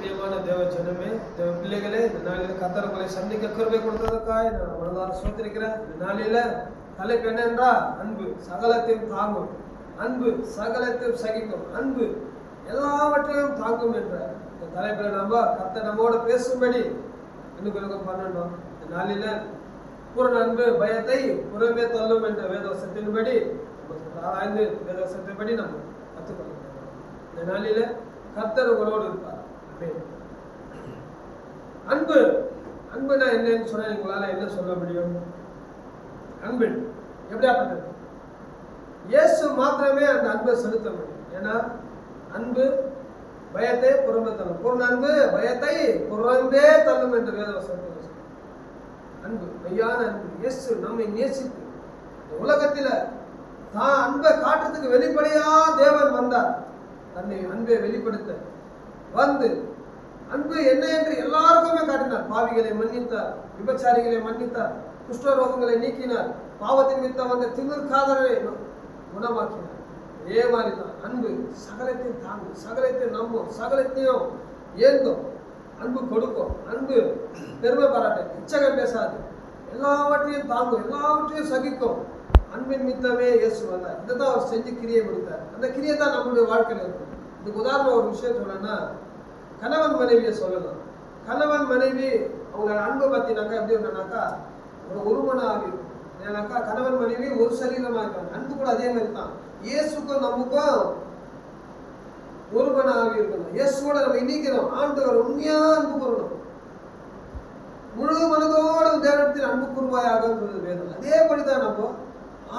பிரியமான தேவ ஜனமே, தேவ பிள்ளைகளே, இந்த நாளில் கர்த்தர் உங்களை சந்திக்க கிருபை கொடுத்ததற்காக நான் அவ்வளவுதான் சோத்திருக்கிறேன். இந்த நாளில தலைப்பு என்னென்றால் அன்பு சகலத்தையும் தாங்கும், அன்பு சகலத்தையும் சகிக்கும், அன்பு எல்லாவற்றையும் தாங்கும் என்ற இந்த தலைப்பில் நம்ம கர்த்தர் நம்மோட பேசும்படி இன்னும் பண்ணணும். இந்த நாளில பூரண அன்பு பயத்தை புறமே தள்ளும் என்ற வேதவசத்தின்படி ஆராய்ந்து வேதவசத்தின்படி நம்ம கற்றுக்கொள்ளணும். இந்த நாளில கர்த்தர் உங்களோடு இருப்பார். அன்பு அன்புனா என்னன்னு சொன்னா உங்களால என்ன சொல்ல முடியும்? அன்பு எப்படியாப்பட்டது? இயேசு மாத்திரமே அந்த அன்பை செலுத்த முடியும். ஏன்னா அன்பு பயத்தை புறம்பே தள்ளும், பூர்ண அன்பு பயத்தை புறம்பே தள்ளும் என்று வேதவசனம். அன்பு மெய்யான அன்பு. இயேசு நம்மை நேசித்து இந்த உலகத்தில தான் அன்பை காட்டுறதுக்கு வெளிப்படையா தேவன் வந்தார். தன்னை அன்பை வெளிப்படுத்த வந்து அன்பு என்ன என்று எல்லாருக்குமே காட்டினார். பாவிகளை மன்னித்தார், விபச்சாரிகளை மன்னித்தார், குஷ்டரோகங்களை நீக்கினார், பாவத்தின் மித்தம் வந்த திமிர்காதரை குணமாக்கினார். அதே மாதிரி தான் அன்பு சகலத்தையும் தாங்கும், சகலத்தையும் நம்பும், சகலத்தையும் ஏந்தும், அன்பு கொடுக்கும், அன்பு பெருமை பாராட்ட, இச்சகம் பேசாது, எல்லாவற்றையும் தாங்கும், எல்லாவற்றையும் சகிக்கும். அன்பின் மித்தமே இயேசு வந்தார். இதை தான் அவர் செஞ்சு கிரியை கொடுத்தார். அந்த கிரியை தான் நம்மளுடைய வாழ்க்கையில் இருக்கும். இதுக்கு உதாரணம் ஒரு விஷயம் சொல்லணும்னா, கணவன் மனைவியை சொல்லலாம். கணவன் மனைவி அவங்க அன்பை பத்தினாக்கா எப்படி இருந்தாக்கா ஒரு ஒருமனாக இருக்கும். ஏன்னாக்கா கணவன் மனைவி ஒரு சரீரமா இருக்காங்க. அன்பு கூட அதே மாதிரி தான். இயேசுக்கும் நமக்கும் ஒருமனாக இருக்கணும். இயேசுவோட நம்ம இணைக்கிறோம். ஆண்டவர் உண்மையா அன்பு கூறணும். முழு மனதோடு தேவனத்தில் அன்பு கூறுவாயாக வேதம். அதே படிதான் நம்ம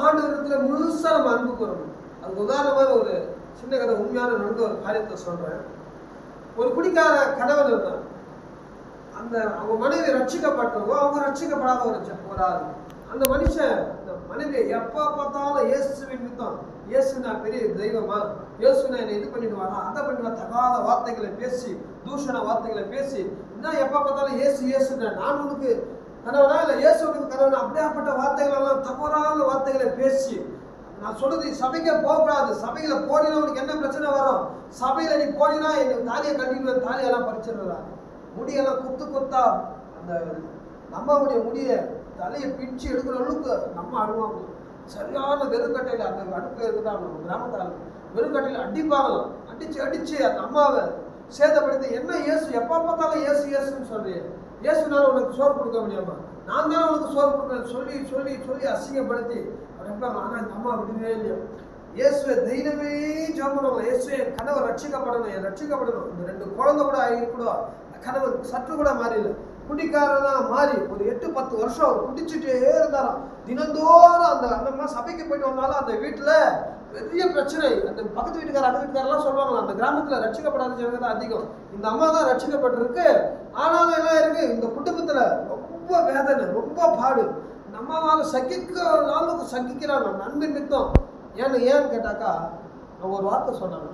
ஆண்டவரத்துல முழுசா நம்ம அன்பு கூறணும். அதுக்கு உதாரணமான ஒரு சின்ன கதை, உண்மையான நடந்த ஒரு காரியத்தை சொல்றேன். ஒரு குடிக்கார கணவன் இருந்தான். அந்த அவங்க மனைவி ரட்சிக்கப்பட்டவங்க, அவங்க ரட்சிக்கப்படாத ஒரு ஆள். அந்த மனுஷன் அந்த மனைவியை எப்ப பார்த்தாலும் இயேசுவின் மித்தம், இயேசுனா பெரிய தெய்வமா, இயேசுனா என்னை இது பண்ணிடுவாரா, அதை பண்ணிடுவா, தகாத வார்த்தைகளை பேசி, தூஷண வார்த்தைகளை பேசி, இன்னும் எப்ப பார்த்தாலும் இயேசு இயேசுனா, நான் உனக்கு கணவனா இல்லை இயேசு உனக்கு கணவனா, அப்படியாப்பட்ட வார்த்தைகள் எல்லாம் தவறான வார்த்தைகளை பேசி, நான் சொல்றது சபைக்கே போகக்கூடாது, சபையில போனினா உனக்கு என்ன பிரச்சனை வரும், சபையில நீ போனினா எங்க தாலியை கட்டிடுவேன், தாலியெல்லாம் பறிச்சிடுறா, முடியெல்லாம் குத்து குத்தா அந்த நம்மளுடைய முடிய தலையை பிடிச்சு எடுக்கிற அளவுக்கு நம்ம அழுவாங்க. சரியான வெறுக்கட்டையில அந்த அடுப்பு இருக்குதான் நம்ம கிராமத்தால் வெறுக்கட்டையில அடிப்பாங்களாம். அடிச்சு அந்த அம்மாவை சேதப்படுத்தி, என்ன இயேசு எப்ப பார்த்தாலும் இயேசு இயேசுன்னு சொல்றீங்க, இயேசுனால உனக்கு சோறு கொடுக்க முடியாமா, நான் தானே உனக்கு சோறு கொடுக்குறேன் சொல்லி சொல்லி சொல்லி அசிங்கப்படுத்தி இருப்பாங்க. ஆனா இந்த அம்மா விடவே இல்லையா. இயேசுவை தைரியமே ஜெபம் பண்ணுவாங்க. இயேசுவே கணவர் ரட்சிக்கப்படணும், என் ரட்சிக்கப்படணும். இந்த 2 குழந்தை கூட ஆகிக்கூடும். கணவர் சற்று கூட மாறில, குடிக்காரனா மாறி ஒரு 8-10 வருஷம் அவர் குடிச்சுட்டே இருந்தாராம். தினந்தோறும் அந்த அம்மா சபைக்கு போயிட்டு வந்தாலும் அந்த வீட்டுல பெரிய பிரச்சனை. அந்த பக்கத்து வீட்டுக்கார அந்த வீட்டுக்காரெல்லாம் சொல்லுவாங்களா, அந்த கிராமத்துல ரட்சிக்கப்படாத ஜனங்க தான் அதிகம், இந்த அம்மா தான் ரட்சிக்கப்பட்டிருக்கு. ஆனாலும் என்ன இருக்கு, இந்த குடும்பத்துல ரொம்ப வேதனை, ரொம்ப பாடு. நம்மளால சகிக்கிறாங்க நன்மை மித்தம். ஏன்னு கேட்டாக்கா, அவங்க ஒரு வார்த்தை சொன்னாங்க.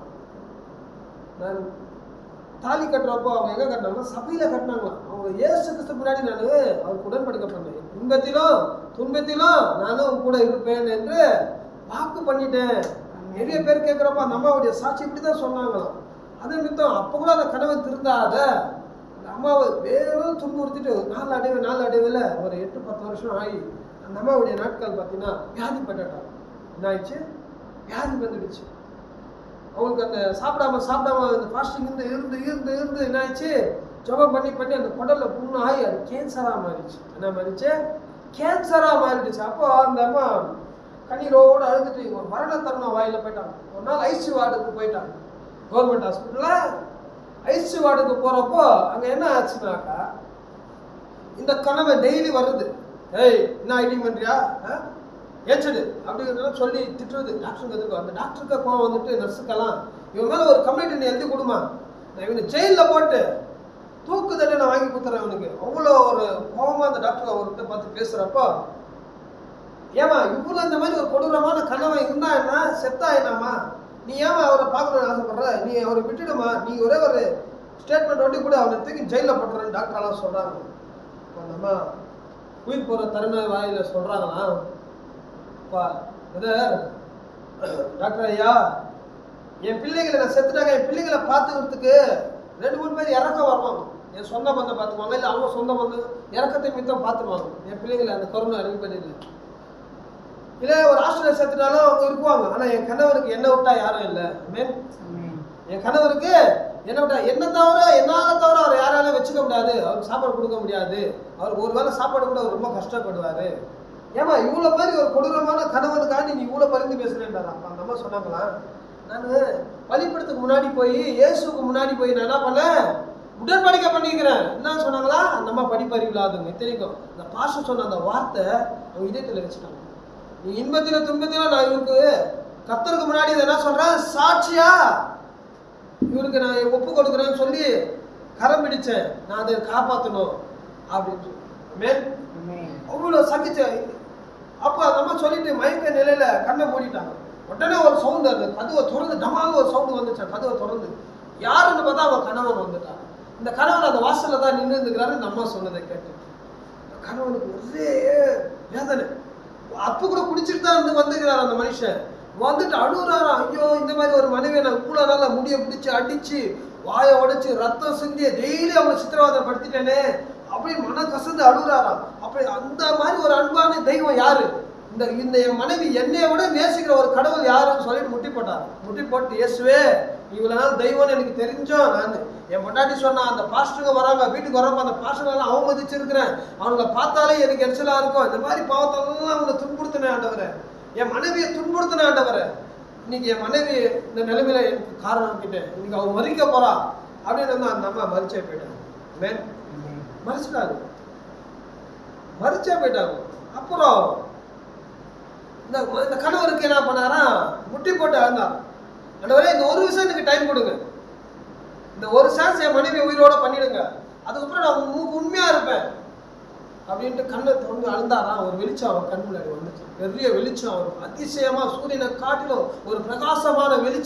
நான் தாலி கட்டுறப்போ அவங்க எங்க கட்டினாங்கன்னா சபையில கட்டினாங்களாம். அவங்க இயேசு கிறிஸ்து முன்னாடி நான் அவருக்கு உடன்படிக்கை பண்ணேன், இன்பத்திலும் துன்பத்திலும் நானும் கூட இருப்பேன் என்று வாக்கு பண்ணிட்டேன். நிறைய பேர் கேட்கிறப்ப அந்த அம்மாவுடைய சாட்சி இப்படிதான் சொன்னாங்களாம். அதே மித்தம் அப்ப கூட அந்த கணவன் திருந்தாத அந்த அம்மாவை வேறும் துன்புறுத்திட்டு நாள் அடைவில் ஒரு 8-10 வருஷம் ஆகி அந்த அம்மாவுடைய நாட்கள் பார்த்தீங்கன்னா வியாதிப்பட்டாங்க. என்ன ஆயிடுச்சு, வியாதி வந்துடுச்சு. அவங்களுக்கு அந்த சாப்பிடாம அந்த ஃபாஸ்டிங் இருந்து என்ன ஆயிடுச்சு, ஜபம் பண்ணி அந்த குடல்ல புண்ணு ஆகி அது கேன்சரா மாறிடுச்சு. என்ன மாறிடுச்சு, கேன்சரா மாறிடுச்சு. அப்போ அந்த அம்மா கண்ணீரோடு அழுதுட்டு ஒரு மரண தருணம் வாயில போயிட்டாங்க. ஒரு நாள் ஐசி வார்டுக்கு போயிட்டாங்க. கவர்மெண்ட் ஹாஸ்பிட்டல்ல ஐசி வார்டுக்கு போறப்போ அங்க என்ன ஆச்சுனாக்கா, இந்த கணவன் டெய்லி வருது, ஏய் என்ன ஐடிங் பண்றியா, ஏச்சது அப்படிங்கிறதெல்லாம் சொல்லி திட்டுறது டாக்டருக்கு. எதுக்கும் அந்த டாக்டருக்கு கோவம் வந்துட்டு நர்ஸுக்கெல்லாம், இவன் மேல ஒரு கம்ப்ளைண்ட் நீ எழுதி கொடுமா, நான் இவனை ஜெயிலில் போட்டு தூக்கு தண்டனை வாங்கி கொடுத்துறேன் அவனுக்கு. அவ்வளோ ஒரு கோபமா அந்த டாக்டர் அவர்கிட்ட பார்த்து பேசுறப்போ, ஏமா இவ்வளோ இந்த மாதிரி ஒரு கொடூரமான கணவன் இருந்தா என்ன, செத்தா என்னம்மா, நீ ஏமா அவரை பார்க்கணும்னு ஆசைப்படுற, நீ அவரை விட்டுடுமா, நீ ஒரே ஒரு ஸ்டேட்மெண்ட் ஒட்டி கூட அவனை தூக்கி ஜெயிலில் போட்டுறேன்னு டாக்டரெல்லாம் சொல்றாங்க. நம்ம உயிர் போகிற தருண வாயில சொல்றாங்களாம், டாக்டர் ஐயா என் பிள்ளைகளை நான் செத்துட்டாங்க, என் பிள்ளைகளை பார்த்துக்கிறதுக்கு 2-3 பேர் இறக்கம் வருவாங்க. என் சொந்த பந்தம் பார்த்துக்குவாங்க, இல்லை அவங்க சொந்த பந்தம் இறக்கத்தை மித்தம் பார்த்துருவாங்க. என் பிள்ளைங்களை அந்த கருணை அறிவு பண்ணிடல. இல்லை ஒரு ஆஸ்திரேலியா சேர்த்துட்டாலும் அவங்க இருக்குவாங்க. ஆனால் என் கணவருக்கு என்ன விட்டா யாரும் இல்லை. என் கணவருக்கு என்ன விட்டா என்ன தவிர என்னால் தவிர அவர் யாராலும் வச்சுக்க முடியாது, அவருக்கு சாப்பாடு கொடுக்க முடியாது, அவருக்கு ஒரு வேளை சாப்பாடு கூட அவர் ரொம்ப கஷ்டப்படுவார். ஏமா இவ்வளோ மாதிரி ஒரு கொடூரமான கணவனுக்காண்டி நீ இவ்வளோ பரிந்து பேசுறேன்டாரா? அப்போ அந்த அம்மா சொன்னாங்களா, நான் பலிப்படத்துக்கு முன்னாடி போய் இயேசுக்கு முன்னாடி போய் நான் என்ன பண்ணேன், உடன்படிக்கை பண்ணிக்கிறேன். என்ன சொன்னாங்களா? அந்த அம்மா படிப்பறிவு இல்லாதவங்க. இத்தனைக்கும் இந்த பாஸ்டர் சொன்ன அந்த வார்த்தை அவங்க இதயத்தில் வச்சுட்டாங்க. நீ இன்பத்தில துன்பத்தில நான் இவருக்கு கர்த்தருக்கு முன்னாடி இதை என்ன சொல்றேன், சாட்சியா இவருக்கு நான் ஒப்பு கொடுக்குறேன்னு சொல்லி கரம் பிடிச்சேன், நான் அதை காப்பாற்றணும் அப்படின்னு அவ்வளோ சகிச்சேன். அப்போ அந்த அம்மா சொல்லிட்டு மயக்க நிலையில கண்ணை மூடிட்டாங்க. உடனே ஒரு சவுண்டு, அந்த கதவை திறந்து டமாலும் ஒரு சவுண்டு வந்துச்சு. கதவை திறந்து யாருன்னு பார்த்தா அவன் கணவன் வந்துட்டான். இந்த கணவன் அந்த வாசல்ல தான் நின்று இருந்துக்கிறாரு. இந்த அம்மா சொன்னதை கேட்டு கணவனுக்கு ஒரே வேதனை. அப்போ கூட குடிச்சிட்டு தான் வந்துக்கிறார் அந்த மனுஷன். வந்துட்டு அழுகுறாராம், ஐயோ இந்த மாதிரி ஒரு மனைவியை நான் இவ்வளோ நாள முடிய பிடிச்சி அடிச்சு வாயை உடைச்சு ரத்தம் சிந்திய டெய்லி அவனை சித்திரவாதம் படுத்திட்டேனே அப்படின்னு மன கசந்து அழுகுறாராம். அப்படி அந்த மாதிரி ஒரு அன்பான தெய்வம் யாரு? இந்த என் மனைவி என்னைய விட நேசிக்கிற ஒரு கடவுள் யாருன்னு சொல்லிட்டு முட்டி போட்டார். முட்டி போட்டு, இயேசுவே இவ்வளோ நாள் தெய்வம்னு எனக்கு தெரிஞ்சோம். நான் என் பொண்டாட்டி சொன்னா, அந்த பாஸ்டருங்க வராங்க வீட்டுக்கு வரப்ப அந்த பாஸ்டர்களெல்லாம் அவமதிச்சிருக்கிறேன், அவங்கள பார்த்தாலே எனக்கு எரிச்சலா இருக்கும். இந்த மாதிரி பாவத்தெல்லாம் அவங்களை துன்புறுத்தினேன் ஆண்டவரை, என் மனைவியை துன்புறுத்தின ஆண்டவரை. இன்னைக்கு என் மனைவி இந்த நிலைமையில எனக்கு காரணம் கிட்டேன், இன்னைக்கு அவங்க மறிக்க போறா அப்படின்னு அந்த அம்மா மறிச்சே போயிட்டாங்க. மறிச்சிட்டாரு, மறிச்சே போயிட்டாங்க. அப்புறம் இந்த கணவருக்கு என்ன பண்ணாரா, முட்டி போட்டு அழுந்தார். ஆண்டவரே இந்த ஒரு விஷயம் எனக்கு டைம் கொடுங்க, இந்த ஒரு சான்ஸ் என் மனைவி உயிரோட பண்ணிடுங்க, அதுக்கப்புறம் நான் உங்களுக்கு உண்மையா இருப்பேன் அப்படின்ட்டு கண்ணை திறந்து அழுந்தாராம். ஒரு வெளிச்சம் அவர் கண் முன்னாடி வந்துச்சு, பெரிய வெளிச்சம். அவர் அதிசயமா சூரியனை காட்டிலும் ஒரு பிரகாசமான வெளிச்சம்